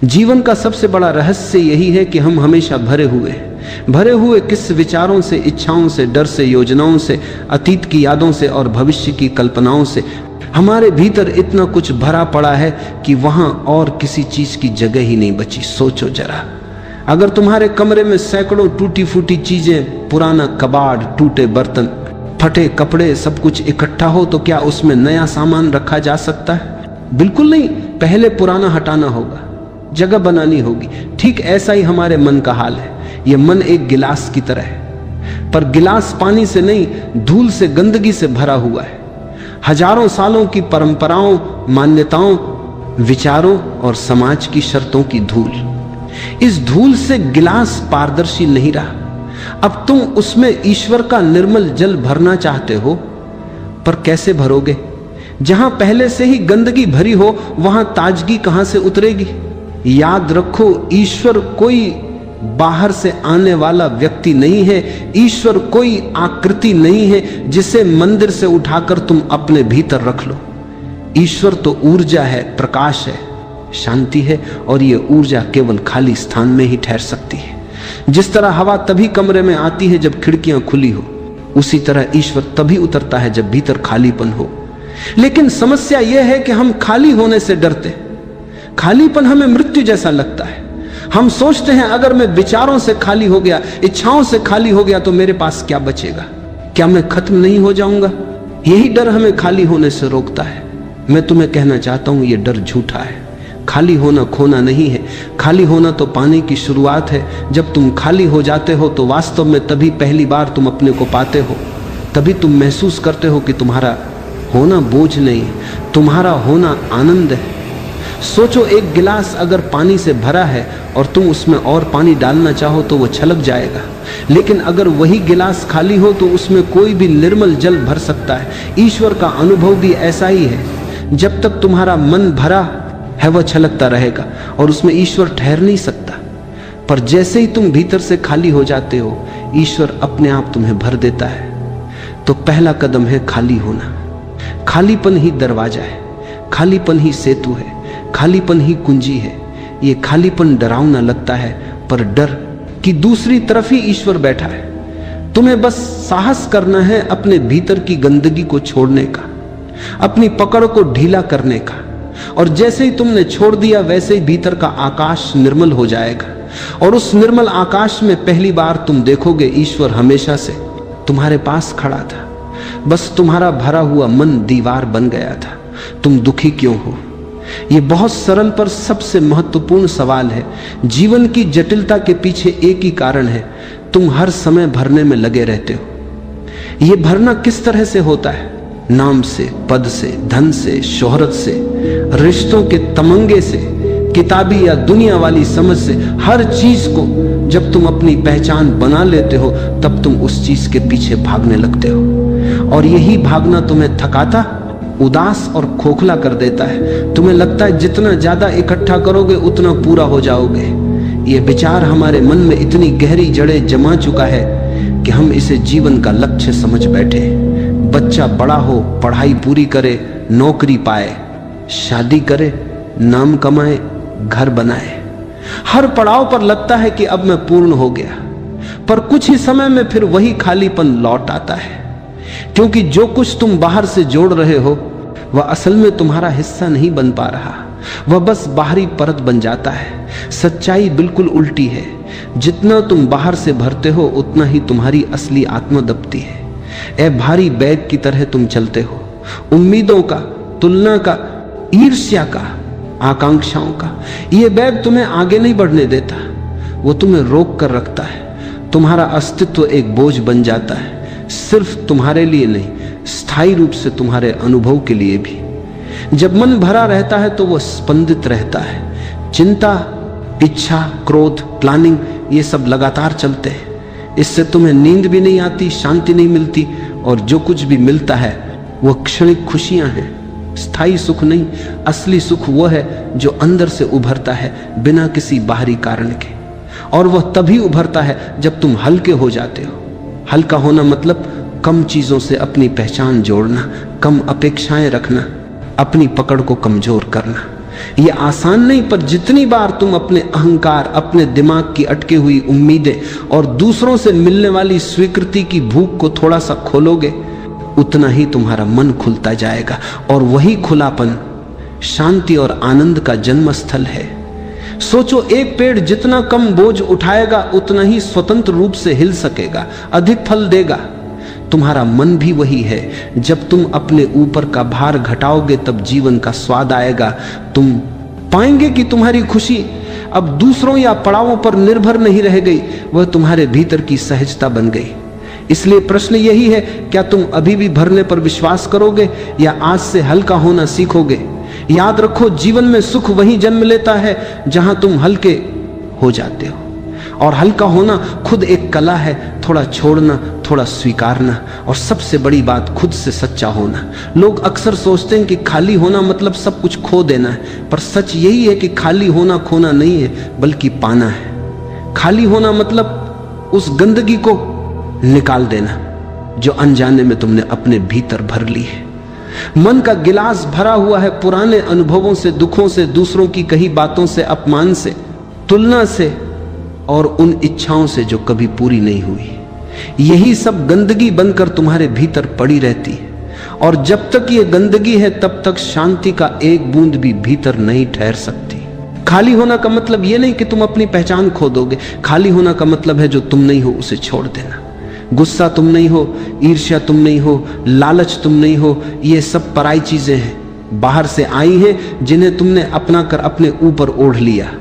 जीवन का सबसे बड़ा रहस्य यही है कि हम हमेशा भरे हुए किस विचारों से, इच्छाओं से, डर से, योजनाओं से, अतीत की यादों से और भविष्य की कल्पनाओं से। हमारे भीतर इतना कुछ भरा पड़ा है कि वहां और किसी चीज की जगह ही नहीं बची। सोचो जरा, अगर तुम्हारे कमरे में सैकड़ों टूटी फूटी चीजें, पुराना कबाड़, टूटे बर्तन, फटे कपड़े, सब कुछ इकट्ठा हो तो क्या उसमें नया सामान रखा जा सकता है? बिल्कुल नहीं। पहले पुराना हटाना होगा, जगह बनानी होगी। ठीक ऐसा ही हमारे मन का हाल है। यह मन एक गिलास की तरह है, पर गिलास पानी से नहीं, धूल से, गंदगी से भरा हुआ है। हजारों सालों की परंपराओं, मान्यताओं, विचारों और समाज की शर्तों की धूल। इस धूल से गिलास पारदर्शी नहीं रहा। अब तुम उसमें ईश्वर का निर्मल जल भरना चाहते हो, पर कैसे भरोगे? जहां पहले से ही गंदगी भरी हो वहां ताजगी कहां से उतरेगी? याद रखो, ईश्वर कोई बाहर से आने वाला व्यक्ति नहीं है। ईश्वर कोई आकृति नहीं है जिसे मंदिर से उठाकर तुम अपने भीतर रख लो। ईश्वर तो ऊर्जा है, प्रकाश है, शांति है, और ये ऊर्जा केवल खाली स्थान में ही ठहर सकती है। जिस तरह हवा तभी कमरे में आती है जब खिड़कियां खुली हो, उसी तरह ईश्वर तभी उतरता है जब भीतर खालीपन हो। लेकिन समस्या यह है कि हम खाली होने से डरते। खालीपन हमें मृत्यु जैसा लगता है। हम सोचते हैं अगर मैं विचारों से खाली हो गया, इच्छाओं से खाली हो गया तो मेरे पास क्या बचेगा? क्या मैं खत्म नहीं हो जाऊंगा? यही डर हमें खाली होने से रोकता है। मैं तुम्हें कहना चाहता हूं, यह डर झूठा है। खाली होना खोना नहीं है। खाली होना तो पाने की शुरुआत है। जब तुम खाली हो जाते हो तो वास्तव में तभी पहली बार तुम अपने को पाते हो। तभी तुम महसूस करते हो कि तुम्हारा होना बोझ नहीं, तुम्हारा होना आनंद है। सोचो, एक गिलास अगर पानी से भरा है और तुम उसमें और पानी डालना चाहो तो वो छलक जाएगा। लेकिन अगर वही गिलास खाली हो तो उसमें कोई भी निर्मल जल भर सकता है। ईश्वर का अनुभव भी ऐसा ही है। जब तक तुम्हारा मन भरा है वह छलकता रहेगा और उसमें ईश्वर ठहर नहीं सकता। पर जैसे ही तुम भीतर से खाली हो जाते हो, ईश्वर अपने आप तुम्हें भर देता है। तो पहला कदम है खाली होना। खालीपन ही दरवाजा है, खालीपन ही सेतु है, खालीपन ही कुंजी है। ये खालीपन डरावना लगता है, पर डर की दूसरी तरफ ही ईश्वर बैठा है। तुम्हें बस साहस करना है अपने भीतर की गंदगी को छोड़ने का, अपनी पकड़ को ढीला करने का। और जैसे ही तुमने छोड़ दिया वैसे ही भीतर का आकाश निर्मल हो जाएगा। और उस निर्मल आकाश में पहली बार तुम देखोगे ईश्वर हमेशा से तुम्हारे पास खड़ा था। बस तुम्हारा भरा हुआ मन दीवार बन गया था। तुम दुखी क्यों हो? यह बहुत सरल पर सबसे महत्वपूर्ण सवाल है। जीवन की जटिलता के पीछे एक ही कारण है, तुम हर समय भरने में लगे रहते हो। यह भरना किस तरह से होता है? नाम से, पद से, धन से, शोहरत से, रिश्तों के तमंगे से, किताबी या दुनिया वाली समझ से। हर चीज को जब तुम अपनी पहचान बना लेते हो तब तुम उस चीज के पीछे भागने लगते हो। और यही भागना तुम्हें थकाता, उदास और खोखला कर देता है। तुम्हें लगता है जितना ज्यादा इकट्ठा करोगे उतना पूरा हो जाओगे। यह विचार हमारे मन में इतनी गहरी जड़ें जमा चुका है कि हम इसे जीवन का लक्ष्य समझ बैठे। बच्चा बड़ा हो, पढ़ाई पूरी करे, नौकरी पाए, शादी करे, नाम कमाए, घर बनाए। हर पड़ाव पर लगता है कि अब मैं पूर्ण हो गया, पर कुछ ही समय में फिर वही खालीपन लौट आता है। क्योंकि जो कुछ तुम बाहर से जोड़ रहे हो वह असल में तुम्हारा हिस्सा नहीं बन पा रहा, वह बस बाहरी परत बन जाता है। सच्चाई बिल्कुल उल्टी है। जितना तुम बाहर से भरते हो उतना ही तुम्हारी असली आत्मा दबती है। ए भारी बैग की तरह तुम चलते हो, उम्मीदों का, तुलना का, ईर्ष्या का, आकांक्षाओं का। यह बैग तुम्हें आगे नहीं बढ़ने देता, वो तुम्हें रोक कर रखता है। तुम्हारा अस्तित्व एक बोझ बन जाता है, सिर्फ तुम्हारे लिए नहीं, स्थायी रूप से तुम्हारे अनुभव के लिए भी। जब मन भरा रहता है तो वह स्पंदित रहता है। चिंता, इच्छा, क्रोध, प्लानिंग, ये सब लगातार चलते हैं। इससे तुम्हें नींद भी नहीं आती, शांति नहीं मिलती, और जो कुछ भी मिलता है वह क्षणिक खुशियां हैं, स्थायी सुख नहीं। असली सुख वह है जो अंदर से उभरता है बिना किसी बाहरी कारण के, और वह तभी उभरता है जब तुम हल्के हो जाते हो। हल्का होना मतलब कम चीजों से अपनी पहचान जोड़ना, कम अपेक्षाएं रखना, अपनी पकड़ को कमजोर करना। ये आसान नहीं, पर जितनी बार तुम अपने अहंकार, अपने दिमाग की अटकी हुई उम्मीदें और दूसरों से मिलने वाली स्वीकृति की भूख को थोड़ा सा खोलोगे, उतना ही तुम्हारा मन खुलता जाएगा। और वही खुलापन शांति और आनंद का जन्म स्थल है। सोचो, एक पेड़ जितना कम बोझ उठाएगा उतना ही स्वतंत्र रूप से हिल सकेगा, अधिक फल देगा। तुम्हारा मन भी वही है। जब तुम अपने ऊपर का भार घटाओगे तब जीवन का स्वाद आएगा। तुम पाएंगे कि तुम्हारी खुशी अब दूसरों या पड़ावों पर निर्भर नहीं रह गई, वह तुम्हारे भीतर की सहजता बन गई। इसलिए प्रश्न यही है, क्या तुम अभी भी भरने पर विश्वास करोगे या आज से हल्का होना सीखोगे? याद रखो, जीवन में सुख वहीं जन्म लेता है जहां तुम हल्के हो जाते हो। और हल्का होना खुद एक कला है। थोड़ा छोड़ना, थोड़ा स्वीकारना, और सबसे बड़ी बात खुद से सच्चा होना। लोग अक्सर सोचते हैं कि खाली होना मतलब सब कुछ खो देना है, पर सच यही है कि खाली होना खोना नहीं है, बल्कि पाना है। खाली होना मतलब उस गंदगी को निकाल देना जो अनजाने में तुमने अपने भीतर भर ली है। मन का गिलास भरा हुआ है पुराने अनुभवों से, दुखों से, दूसरों की कही बातों से, अपमान से, तुलना से और उन इच्छाओं से जो कभी पूरी नहीं हुई। यही सब गंदगी बनकर तुम्हारे भीतर पड़ी रहती है। और जब तक ये गंदगी है तब तक शांति का एक बूंद भी भीतर नहीं ठहर सकती। खाली होना का मतलब ये नहीं कि तुम अपनी पहचान खो दोगे। खाली होना का मतलब है जो तुम नहीं हो उसे छोड़ देना। गुस्सा तुम नहीं हो, ईर्ष्या तुम नहीं हो, लालच तुम नहीं हो, ये सब पराई चीजें हैं, बाहर से आई हैं, जिन्हें तुमने अपना कर अपने ऊपर ओढ़ लिया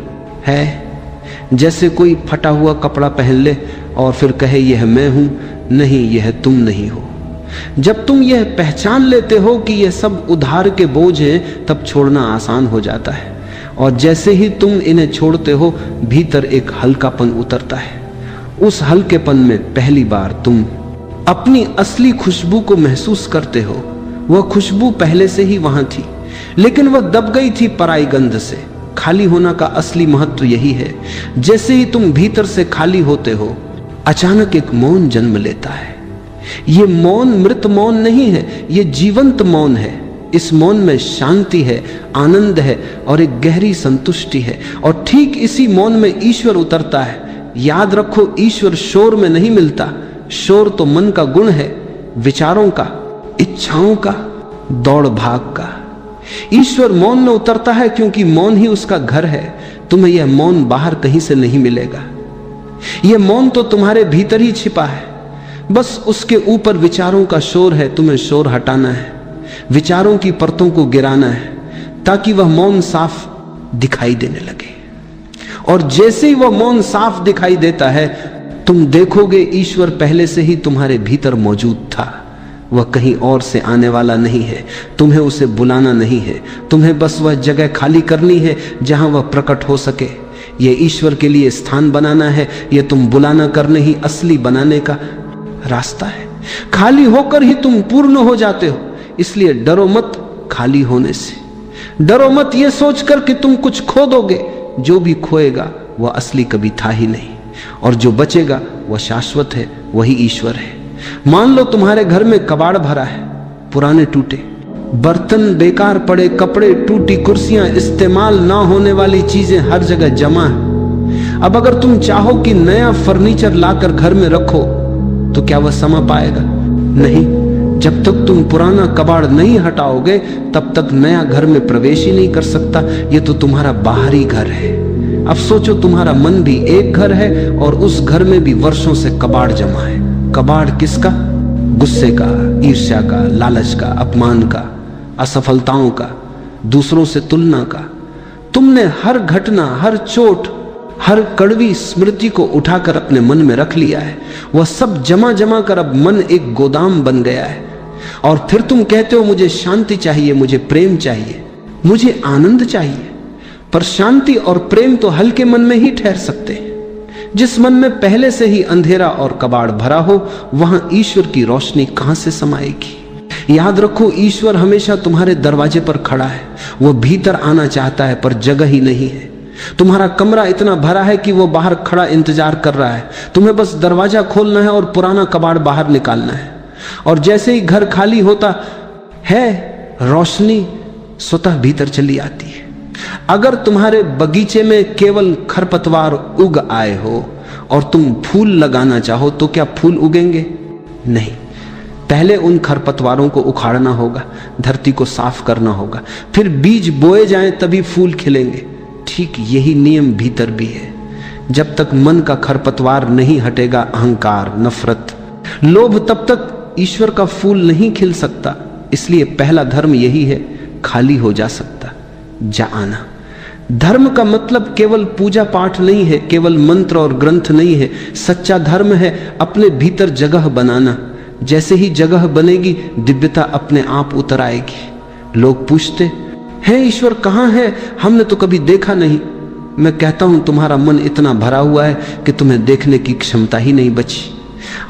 है। जैसे कोई फटा हुआ कपड़ा पहन ले और फिर कहे यह मैं हूं। नहीं, यह तुम नहीं हो। जब तुम यह पहचान लेते हो कि यह सब उधार के बोझ हैं, तब छोड़ना आसान हो जाता है। और जैसे ही तुम इन्हें छोड़ते हो, भीतर एक हल्कापन उतरता है। उस हल्केपन में पहली बार तुम अपनी असली खुशबू को महसूस करते हो। वह खुशबू पहले से ही वहां थी, लेकिन वह दब गई थी पराई गंध से। खाली होना का असली महत्व यही है। जैसे ही तुम भीतर से खाली होते हो, अचानक एक मौन जन्म लेता है। ये मौन मृत मौन नहीं है, ये जीवंत मौन है। इस मौन में शांति है, आनंद है और एक गहरी संतुष्टि है। और ठीक इसी मौन में ईश्वर उतरता है। याद रखो, ईश्वर शोर में नहीं मिलता। शोर तो मन का गुण है, विचारों का, इच्छाओं का, दौड़ भाग का। ईश्वर मौन में उतरता है क्योंकि मौन ही उसका घर है। तुम्हें यह मौन बाहर कहीं से नहीं मिलेगा। यह मौन तो तुम्हारे भीतर ही छिपा है। बस उसके ऊपर विचारों का शोर है। तुम्हें शोर हटाना है, विचारों की परतों को गिराना है, ताकि वह मौन साफ दिखाई देने लगे। और जैसे ही वह मौन साफ दिखाई देता है, तुम देखोगे ईश्वर पहले से ही तुम्हारे भीतर मौजूद था। वह कहीं और से आने वाला नहीं है। तुम्हें उसे बुलाना नहीं है। तुम्हें बस वह जगह खाली करनी है जहां वह प्रकट हो सके। यह ईश्वर के लिए स्थान बनाना है। यह तुम बुलाना करने ही असली बनाने का रास्ता है। खाली होकर ही तुम पूर्ण हो जाते हो। इसलिए डरो मत खाली होने से। डरो मत ये सोचकर कि तुम कुछ खो दोगे। जो भी खोएगा वह असली कभी था ही नहीं, और जो बचेगा वह शाश्वत है, वही ईश्वर है। मान लो तुम्हारे घर में कबाड़ भरा है, पुराने टूटे बर्तन, बेकार पड़े कपड़े, टूटी कुर्सियां, इस्तेमाल ना होने वाली चीजें हर जगह जमा है। अब अगर तुम चाहो कि नया फर्नीचर लाकर घर में रखो, तो क्या वह समा पाएगा? नहीं। जब तक तुम पुराना कबाड़ नहीं हटाओगे, तब तक नया घर में प्रवेश ही नहीं कर सकता। यह तो तुम्हारा बाहरी घर है। अब सोचो, तुम्हारा मन भी एक घर है और उस घर में भी वर्षों से कबाड़ जमा है। कबाड़ किसका? गुस्से का, ईर्ष्या का, लालच का, अपमान का, असफलताओं का, दूसरों से तुलना का। तुमने हर घटना, हर चोट, हर कड़वी स्मृति को उठाकर अपने मन में रख लिया है। वह सब जमा जमा कर अब मन एक गोदाम बन गया है। और फिर तुम कहते हो मुझे शांति चाहिए, मुझे प्रेम चाहिए, मुझे आनंद चाहिए। पर शांति और प्रेम तो हल्के मन में ही ठहर सकते हैं। जिस मन में पहले से ही अंधेरा और कबाड़ भरा हो, वहां ईश्वर की रोशनी कहां से समाएगी? याद रखो, ईश्वर हमेशा तुम्हारे दरवाजे पर खड़ा है। वह भीतर आना चाहता है, पर जगह ही नहीं है। तुम्हारा कमरा इतना भरा है कि वो बाहर खड़ा इंतजार कर रहा है। तुम्हें बस दरवाजा खोलना है और पुराना कबाड़ बाहर निकालना है। और जैसे ही घर खाली होता है, रोशनी स्वतः भीतर चली आती है। अगर तुम्हारे बगीचे में केवल खरपतवार उग आए हो और तुम फूल लगाना चाहो तो क्या फूल उगेंगे? नहीं। पहले उन खरपतवारों को उखाड़ना होगा, धरती को साफ करना होगा, फिर बीज बोए जाएं तभी फूल खिलेंगे। ठीक यही नियम भीतर भी है। जब तक मन का खरपतवार नहीं हटेगा, अहंकार, नफरत, लोभ, तब तक ईश्वर का फूल नहीं खिल सकता। इसलिए पहला धर्म यही है, खाली हो जा सकता जा आना। धर्म का मतलब केवल पूजा पाठ नहीं है, केवल मंत्र और ग्रंथ नहीं है। सच्चा धर्म है अपने भीतर जगह बनाना। जैसे ही जगह बनेगी, दिव्यता अपने आप उतर आएगी। लोग पूछते हैं ईश्वर कहाँ है, हमने तो कभी देखा नहीं। मैं कहता हूं तुम्हारा मन इतना भरा हुआ है कि तुम्हें देखने की क्षमता ही नहीं बची।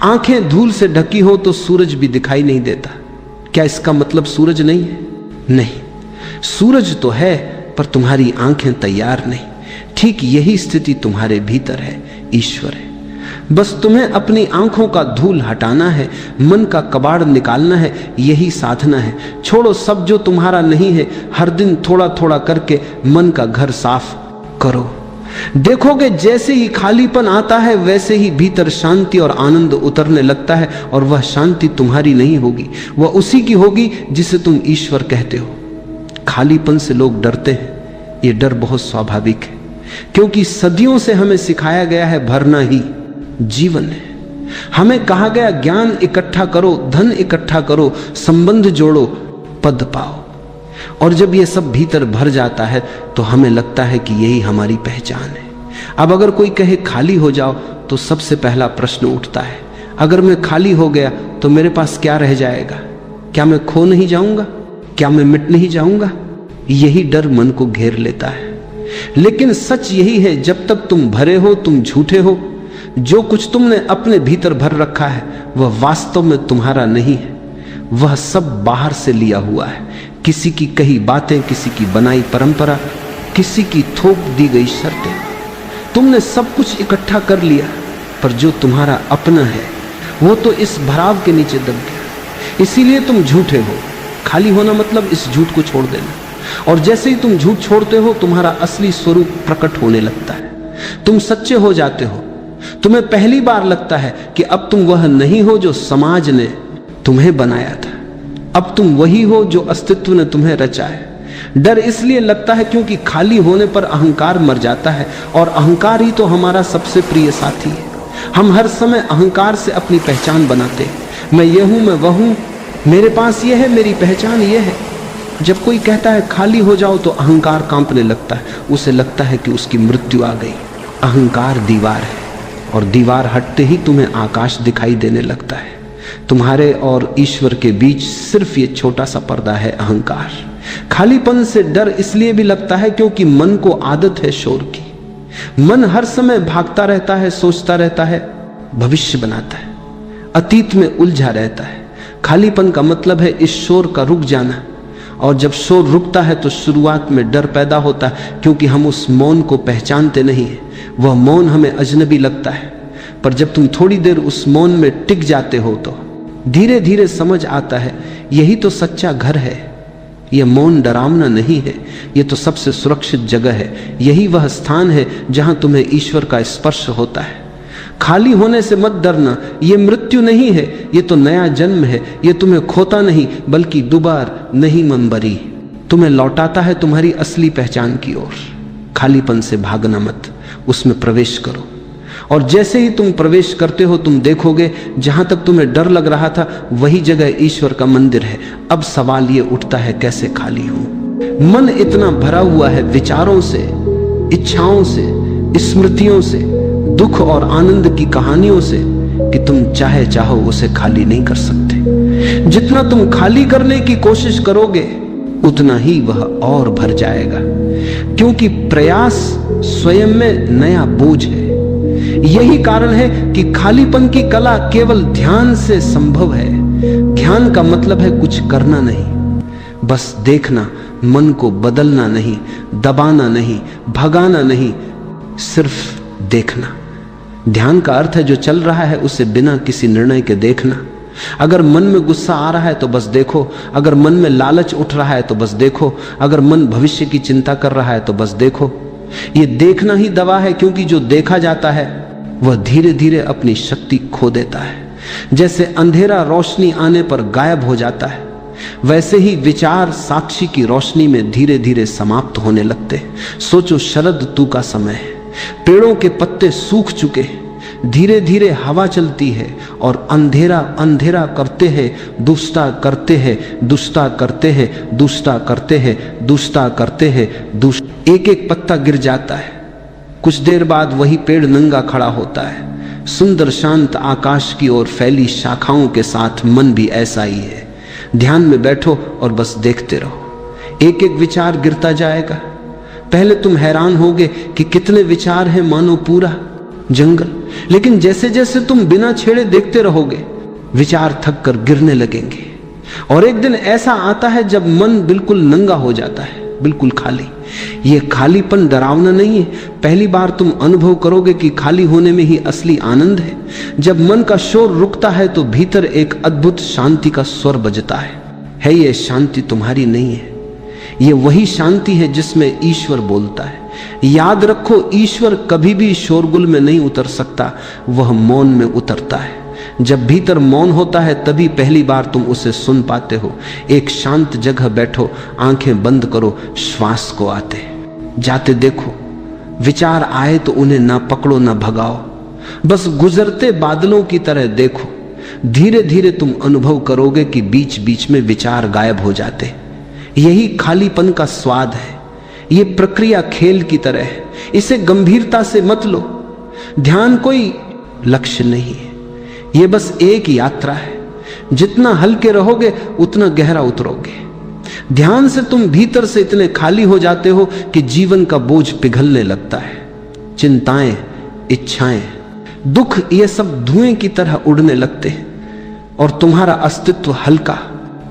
आंखें धूल से ढकी हो तो सूरज भी दिखाई नहीं देता। क्या इसका मतलब सूरज नहीं है? नहीं, सूरज तो है, पर तुम्हारी आंखें तैयार नहीं। ठीक यही स्थिति तुम्हारे भीतर है, ईश्वर है। बस तुम्हें अपनी आंखों का धूल हटाना है, मन का कबाड़ निकालना है, यही साधना है। छोड़ो सब जो तुम्हारा नहीं है। हर दिन थोड़ा थोड़ा करके मन का घर साफ करो। देखोगे जैसे ही खालीपन आता है, वैसे ही भीतर शांति और आनंद उतरने लगता है। और वह शांति तुम्हारी नहीं होगी, वह उसी की होगी जिसे तुम ईश्वर कहते हो। खालीपन से लोग डरते हैं। यह डर बहुत स्वाभाविक है, क्योंकि सदियों से हमें सिखाया गया है भरना ही जीवन है। हमें कहा गया ज्ञान इकट्ठा करो, धन इकट्ठा करो, संबंध जोड़ो, पद पाओ। और जब यह सब भीतर भर जाता है तो हमें लगता है कि यही हमारी पहचान है। अब अगर कोई कहे खाली हो जाओ, तो सबसे पहला प्रश्न उठता है, अगर मैं खाली हो गया तो मेरे पास क्या रह जाएगा? क्या मैं खो नहीं जाऊंगा? क्या मैं मिट नहीं जाऊंगा? यही डर मन को घेर लेता है। लेकिन सच यही है, जब तक तुम भरे हो, तुम झूठे हो। जो कुछ तुमने अपने भीतर भर रखा है वह वास्तव में तुम्हारा नहीं है। वह सब बाहर से लिया हुआ है। किसी की कही बातें, किसी की बनाई परंपरा, किसी की थोप दी गई शर्तें। तुमने सब कुछ इकट्ठा कर लिया, पर जो तुम्हारा अपना है वो तो इस भराव के नीचे दब गया। इसीलिए तुम झूठे हो। खाली होना मतलब इस झूठ को छोड़ देना। और जैसे ही तुम झूठ छोड़ते हो, तुम्हारा असली स्वरूप प्रकट होने लगता है। तुम सच्चे हो जाते हो। तुम्हें पहली बार लगता है कि अब तुम वह नहीं हो जो समाज ने तुम्हें बनाया था। अब तुम वही हो जो अस्तित्व ने तुम्हें रचा है। डर इसलिए लगता है क्योंकि खाली होने पर अहंकार मर जाता है, और अहंकार ही तो हमारा सबसे प्रिय साथी है। हम हर समय अहंकार से अपनी पहचान बनाते हैं। मैं ये हूं, मैं वह हूं, मेरे पास ये है, मेरी पहचान ये है। जब कोई कहता है खाली हो जाओ तो अहंकार कांपने लगता है। उसे लगता है कि उसकी मृत्यु आ गई। अहंकार दीवार है, और दीवार हटते ही तुम्हें आकाश दिखाई देने लगता है। तुम्हारे और ईश्वर के बीच सिर्फ ये छोटा सा पर्दा है, अहंकार। खालीपन से डर इसलिए भी लगता है क्योंकि मन को आदत है शोर की। मन हर समय भागता रहता है, सोचता रहता है, भविष्य बनाता है, अतीत में उलझा रहता है। खालीपन का मतलब है इस शोर का रुक जाना। और जब शोर रुकता है तो शुरुआत में डर पैदा होता है, क्योंकि हम उस मौन को पहचानते नहीं है। वह मौन हमें अजनबी लगता है। पर जब तुम थोड़ी देर उस मौन में टिक जाते हो तो धीरे धीरे समझ आता है, यही तो सच्चा घर है। यह मौन डरावना नहीं है, यह तो सबसे सुरक्षित जगह है। यही वह स्थान है जहां तुम्हें ईश्वर का स्पर्श होता है। खाली होने से मत डरना, यह मृत्यु नहीं है, यह तो नया जन्म है। यह तुम्हें खोता नहीं, बल्कि दुबार नहीं मंबरी तुम्हें लौटाता है तुम्हारी असली पहचान की ओर। खालीपन से भागना मत, उसमें प्रवेश करो। और जैसे ही तुम प्रवेश करते हो, तुम देखोगे जहां तक तुम्हें डर लग रहा था वही जगह ईश्वर का मंदिर है। अब सवाल ये उठता है, कैसे खाली हूं? मन इतना भरा हुआ है विचारों से, इच्छाओं से, स्मृतियों से, दुख और आनंद की कहानियों से, कि तुम चाहे चाहो उसे खाली नहीं कर सकते। जितना तुम खाली करने की कोशिश करोगे, उतना ही वह और भर जाएगा, क्योंकि प्रयास स्वयं में नया बोझ है। यही कारण है कि खालीपन की कला केवल ध्यान से संभव है। ध्यान का मतलब है कुछ करना नहीं, बस देखना, मन को बदलना नहीं, दबाना नहीं, भगाना नहीं, सिर्फ देखना। ध्यान का अर्थ है जो चल रहा है उसे बिना किसी निर्णय के देखना। अगर मन में गुस्सा आ रहा है तो बस देखो, अगर मन में लालच उठ रहा है तो बस देखो, अगर मन भविष्य की चिंता कर रहा है तो बस देखो। ये देखना ही दवा है, क्योंकि जो देखा जाता है वह धीरे धीरे अपनी शक्ति खो देता है। जैसे अंधेरा रोशनी आने पर गायब हो जाता है, वैसे ही विचार साक्षी की रोशनी में धीरे धीरे समाप्त होने लगते। सोचो, शरद ऋतु का समय है, पेड़ों के पत्ते सूख चुके, धीरे धीरे हवा चलती है और अंधेरा अंधेरा करते हैं, दुष्टा करते हैं, दुष्टा करते हैं, दुष्टा करते हैं, दुष्टा करते हैं, दुष्ट। एक एक पत्ता गिर जाता है। कुछ देर बाद वही पेड़ नंगा खड़ा होता है। सुंदर शांत आकाश की ओर फैली शाखाओं के साथ मन भी ऐसा ही है। ध्यान में बैठो और बस देखते रहो। एक एक विचार गिरता जाएगा। पहले तुम हैरान होगे कि कितने विचार हैं, मानो पूरा जंगल। लेकिन जैसे जैसे तुम बिना छेड़े देखते रहोगे, विचार थक कर गिरने लगेंगे। और एक दिन ऐसा आता है जब मन बिल्कुल नंगा हो जाता है, बिल्कुल खाली। यह खालीपन डरावना नहीं है। पहली बार तुम अनुभव करोगे कि खाली होने में ही असली आनंद है। जब मन का शोर रुकता है तो भीतर एक अद्भुत शांति का स्वर बजता है। यह शांति तुम्हारी नहीं है, यह वही शांति है जिसमें ईश्वर बोलता है। याद रखो, ईश्वर कभी भी शोरगुल में नहीं उतर सकता, वह मौन में उतरता है। जब भीतर मौन होता है तभी पहली बार तुम उसे सुन पाते हो। एक शांत जगह बैठो, आंखें बंद करो, श्वास को आते जाते देखो। विचार आए तो उन्हें ना पकड़ो ना भगाओ, बस गुजरते बादलों की तरह देखो। धीरे धीरे तुम अनुभव करोगे कि बीच बीच में विचार गायब हो जाते। यही खालीपन का स्वाद है। ये प्रक्रिया खेल की तरह है, इसे गंभीरता से मत लो। ध्यान कोई लक्ष्य नहीं है, ये बस एक यात्रा है। जितना हल्के रहोगे उतना गहरा उतरोगे। ध्यान से तुम भीतर से इतने खाली हो जाते हो कि जीवन का बोझ पिघलने लगता है। चिंताएं, इच्छाएं, दुख, ये सब धुएं की तरह उड़ने लगते हैं और तुम्हारा अस्तित्व हल्का,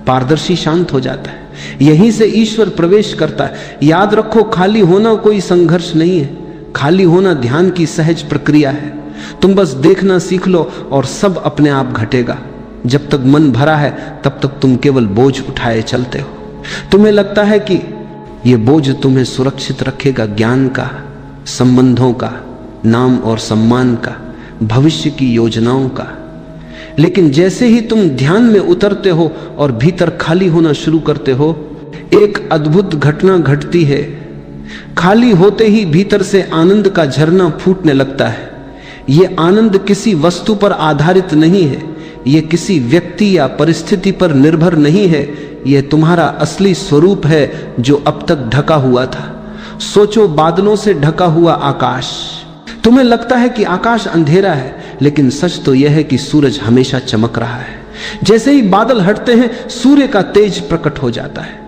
पारदर्शी, शांत हो जाता है। यहीं से ईश्वर प्रवेश करता है। याद रखो, खाली होना कोई संघर्ष नहीं है, खाली होना ध्यान की सहज प्रक्रिया है। तुम बस देखना सीख लो और सब अपने आप घटेगा। जब तक मन भरा है तब तक तुम केवल बोझ उठाए चलते हो। तुम्हें लगता है कि यह बोझ तुम्हें सुरक्षित रखेगा, ज्ञान का, संबंधों का, नाम और सम्मान का, भविष्य की योजनाओं का। लेकिन जैसे ही तुम ध्यान में उतरते हो और भीतर खाली होना शुरू करते हो, एक अद्भुत घटना घटती है। खाली होते ही भीतर से आनंद का झरना फूटने लगता है। यह आनंद किसी वस्तु पर आधारित नहीं है, यह किसी व्यक्ति या परिस्थिति पर निर्भर नहीं है। यह तुम्हारा असली स्वरूप है जो अब तक ढका हुआ था। सोचो, बादलों से ढका हुआ आकाश। तुम्हें लगता है कि आकाश अंधेरा है, लेकिन सच तो यह है कि सूरज हमेशा चमक रहा है। जैसे ही बादल हटते हैं, सूर्य का तेज प्रकट हो जाता है।